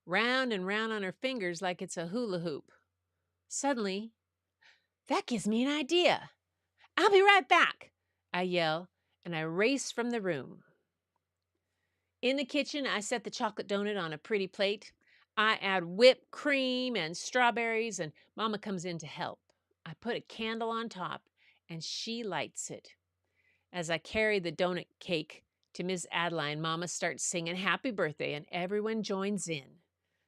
round and round on her fingers like it's a hula hoop. Suddenly, that gives me an idea. I'll be right back, I yell, and I race from the room. In the kitchen, I set the chocolate donut on a pretty plate. I add whipped cream and strawberries, and Mama comes in to help. I put a candle on top, and she lights it. As I carry the donut cake to Miss Adeline, Mama starts singing Happy Birthday, and everyone joins in.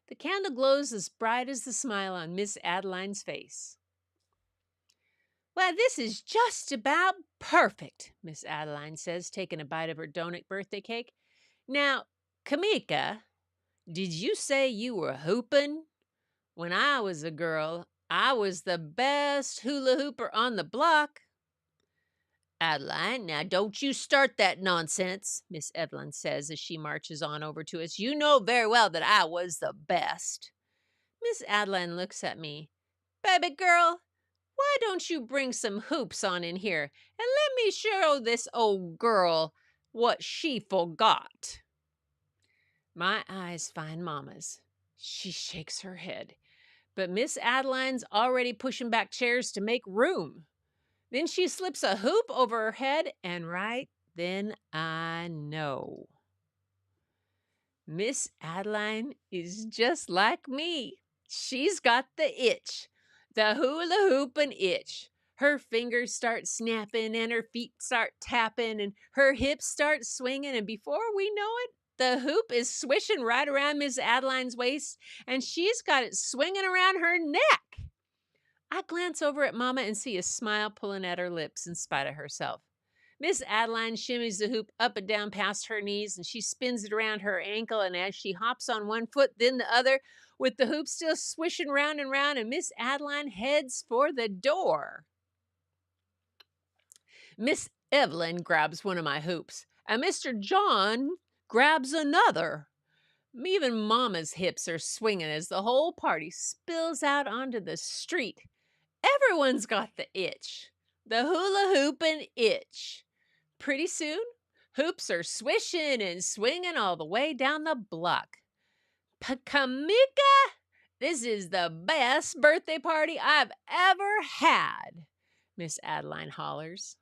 The candle glows as bright as the smile on Miss Adeline's face. Well, this is just about perfect, Miss Adeline says, taking a bite of her donut birthday cake. Now, Kamika, did you say you were hooping? When I was a girl, I was the best hula hooper on the block. Adeline, now don't you start that nonsense, Miss Evelyn says as she marches on over to us. You know very well that I was the best. Miss Adeline looks at me. Baby girl, why don't you bring some hoops on in here and let me show this old girl what she forgot? My eyes find Mama's. She shakes her head. But Miss Adeline's already pushing back chairs to make room. Then she slips a hoop over her head, and right then I know. Miss Adeline is just like me. She's got the itch, the hula hoopin' itch. Her fingers start snapping, and her feet start tapping, and her hips start swinging, and before we know it, the hoop is swishing right around Miss Adeline's waist, and she's got it swinging around her neck. I glance over at Mama and see a smile pulling at her lips in spite of herself. Miss Adeline shimmies the hoop up and down past her knees, and she spins it around her ankle, and as she hops on one foot, then the other, with the hoop still swishing round and round, and Miss Adeline heads for the door. Miss Evelyn grabs one of my hoops, and Mr. John grabs another. Even Mama's hips are swinging as the whole party spills out onto the street. Everyone's got the itch, the hula hoopin' itch. Pretty soon, hoops are swishing and swinging all the way down the block. Kamika, this is the best birthday party I've ever had, Miss Adeline hollers.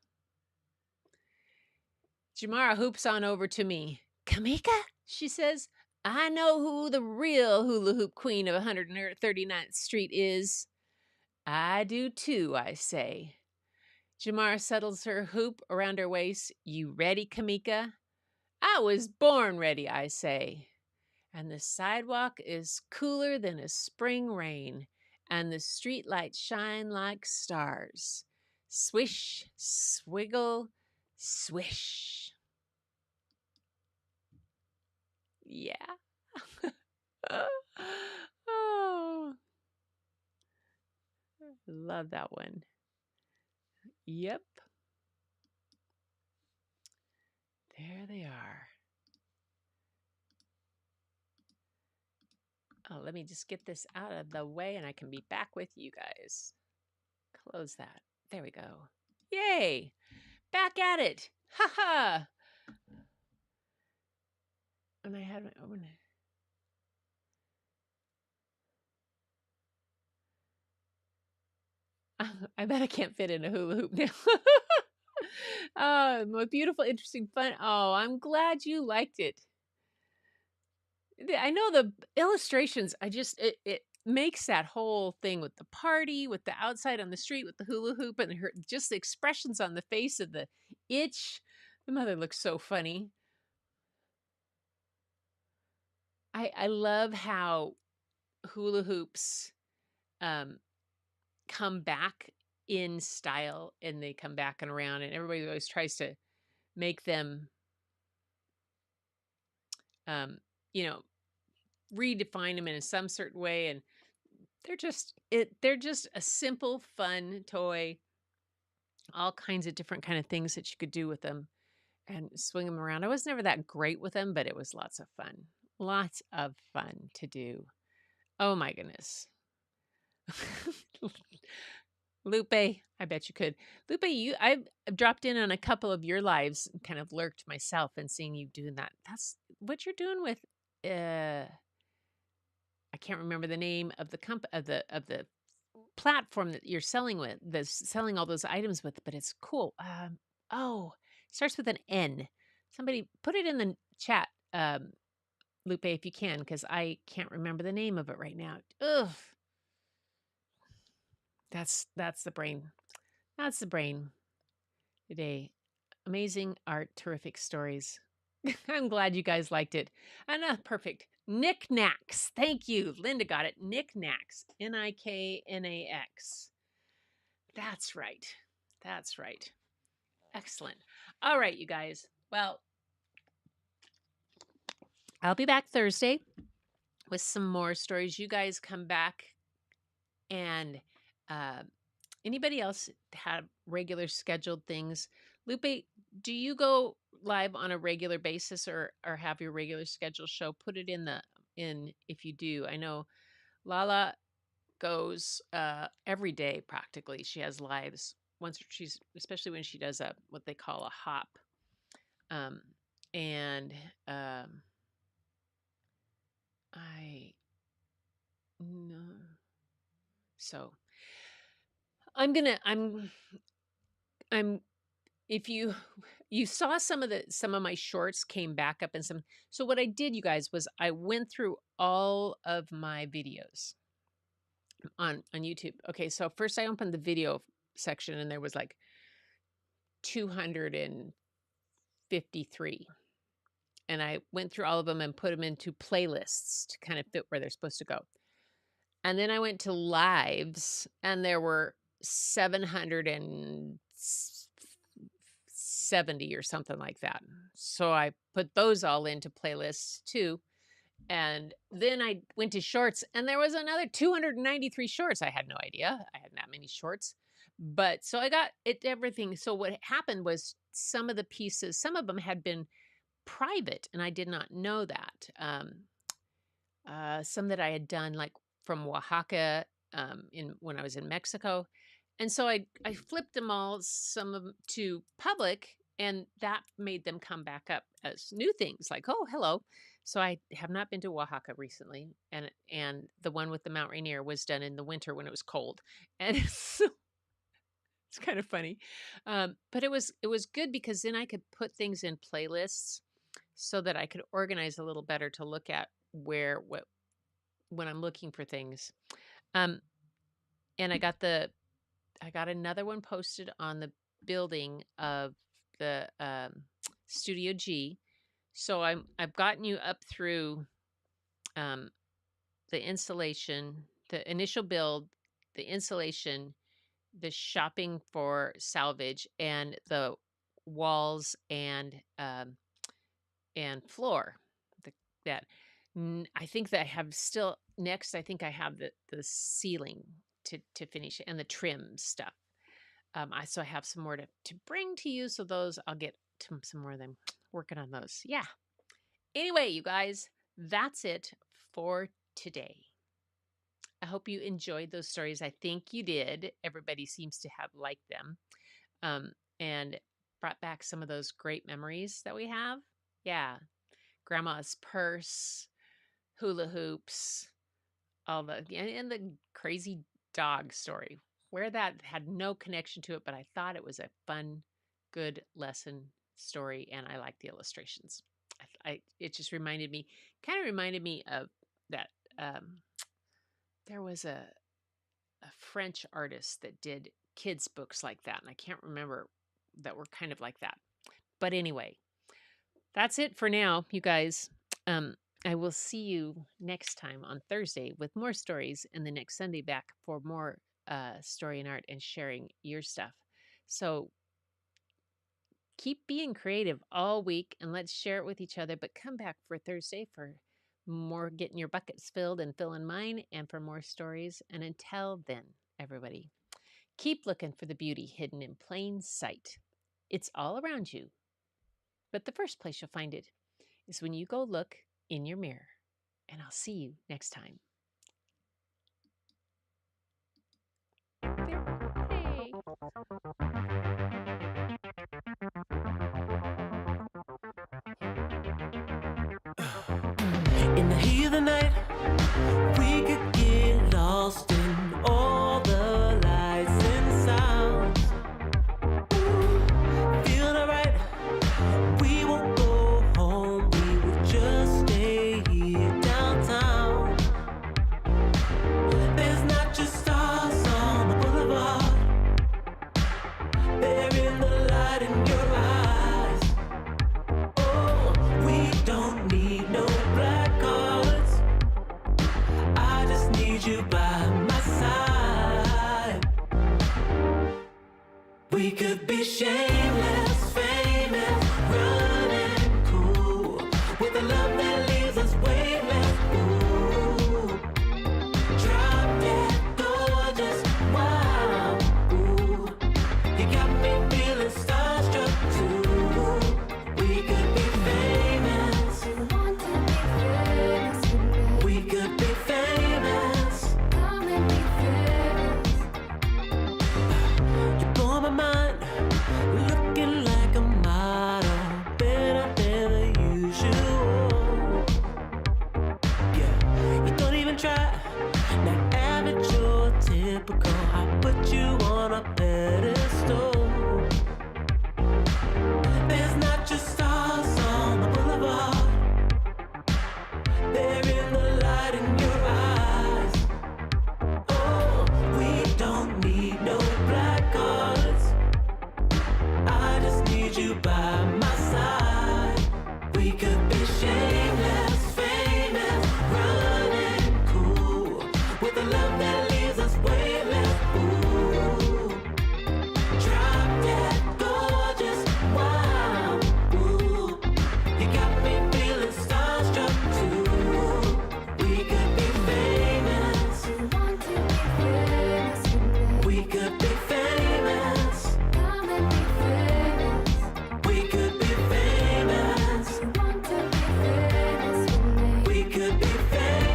Jamara hoops on over to me. Kamika, she says, I know who the real hula hoop queen of 139th Street is. I do too, I say. Jamara settles her hoop around her waist. You ready, Kamika? I was born ready, I say. And the sidewalk is cooler than a spring rain, and the street lights shine like stars. Swish, swiggle, swish. Yeah. Oh, love that one. Yep. There they are. let me just get this out of the way and I can be back with you guys. Close that. There we go. Yay! Back at it. Ha ha. And I had my own. I bet I can't fit in a hula hoop now. Oh, my beautiful, interesting, fun. Oh, I'm glad you liked it. I know the illustrations. It makes that whole thing with the party, with the outside on the street, with the hula hoop, and her just the expressions on the face of the itch. The mother looks so funny. I love how hula hoops um, come back in style, and they come back and around, and everybody always tries to make them, um, you know, redefine them in some certain way, and they're just a simple, fun toy. All kinds of different kind of things that you could do with them and swing them around. I was never that great with them, but it was lots of fun. Lots of fun to do. Oh my goodness. Lupe, I bet you could. Lupe, I've dropped in on a couple of your lives, and kind of lurked myself and seeing you doing that. That's what you're doing with I can't remember the name of the of the platform that you're selling with, selling all those items with, but it's cool. Oh, starts with an N. Somebody put it in the chat, Lupe, if you can, because I can't remember the name of it right now. Ugh, that's the brain. That's the brain today. Amazing art, terrific stories. I'm glad you guys liked it. And perfect. Knickknacks. Thank you. Linda got it. Knickknacks. Niknax. That's right. That's right. Excellent. All right, you guys. Well, I'll be back Thursday with some more stories. You guys come back, and uh, anybody else have regular scheduled things? Lupe, do you go live on a regular basis, or have your regular schedule show? Put it in if you do. I know Lala goes every day practically. She has lives once she's, especially when she does what they call a hop. And I no. So I'm if you saw some of my shorts came back up, and some. So what I did, you guys, was I went through all of my videos on YouTube. Okay, so first I opened the video section, and there was like 253. And I went through all of them and put them into playlists to kind of fit where they're supposed to go. And then I went to lives, and there were 770 or something like that. So I put those all into playlists too. And then I went to shorts, and there was another 293 shorts. I had no idea I had that many shorts. But so I got it, everything. So what happened was some of the pieces, some of them had been private, and I did not know that. Some that I had done, like from Oaxaca, when I was in Mexico, and so I flipped them all, some of them to public, and that made them come back up as new things. Like, oh, hello. So I have not been to Oaxaca recently, and the one with the Mount Rainier was done in the winter when it was cold, and it's kind of funny, but it was good because then I could put things in playlists so that I could organize a little better to look at when I'm looking for things. And I got another one posted on the building of the Studio G. So I've gotten you up through the installation, the initial build, the installation, the shopping for salvage, and the walls and floor. That I think that I have still next. I think I have the ceiling to finish, and the trim stuff. So I have some more to bring to you. So those I'll get to some more of them, working on those. Yeah. Anyway, you guys, that's it for today. I hope you enjoyed those stories. I think you did. Everybody seems to have liked them, and brought back some of those great memories that we have. Yeah, grandma's purse, hula hoops, all the and the crazy dog story, where that had no connection to it, but I thought it was a fun, good lesson story, and I like the illustrations. It just kind of reminded me of that. Um, there was a French artist that did kids books like that, and I can't remember that were kind of like that. But anyway, that's it for now, you guys. Um, I will see you next time on Thursday with more stories, and the next Sunday back for more story and art and sharing your stuff. So keep being creative all week and let's share it with each other. But come back for Thursday for more getting your buckets filled and filling mine and for more stories. And until then, everybody, keep looking for the beauty hidden in plain sight. It's all around you. But the first place you'll find it is when you go look in your mirror. And I'll see you next time. Hey. In the heat of the night, we could get lost in all the lights and sounds. Feeling alright, we won't go home, we will just stay here downtown. There's not just stars on the boulevard, they're in the light in your eyes. Oh, we don't need no black cards, I just need you by my side. We could be shameless, famous, running cool, with a love that leaves us weightless. Ooh, drop dead gorgeous, wow. Ooh, you got me feeling starstruck too. We could be famous, we could be famous. You blow my mind, looking like a model, better than the usual. Yeah, you don't even try, not average or typical. I put you on a pedestal. There's not just stars on the boulevard, they're in the light in your eyes. Oh, we don't need no black cards, I just need you by my side. We could be shameless, famous, running cool, with a love that leaves us weightless. Ooh, drop dead gorgeous, wow. Ooh, you got me feeling starstruck too. We could be famous, we could be famous, we could be famous, we could be famous.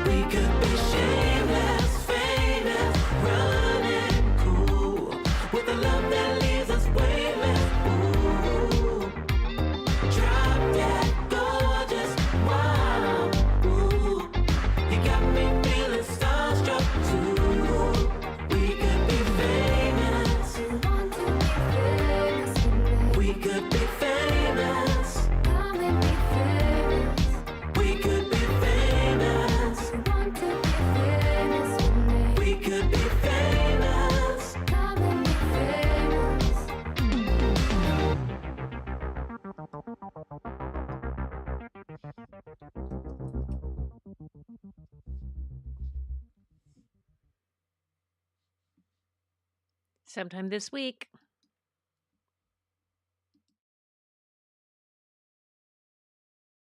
We could be shameless, famous, running cool, with a love that leaves us weightless. Ooh, drop dead gorgeous, wow. Ooh, you got me feeling starstruck too. We could be famous, we could be famous, we could be famous, we could be famous. Sometime this week.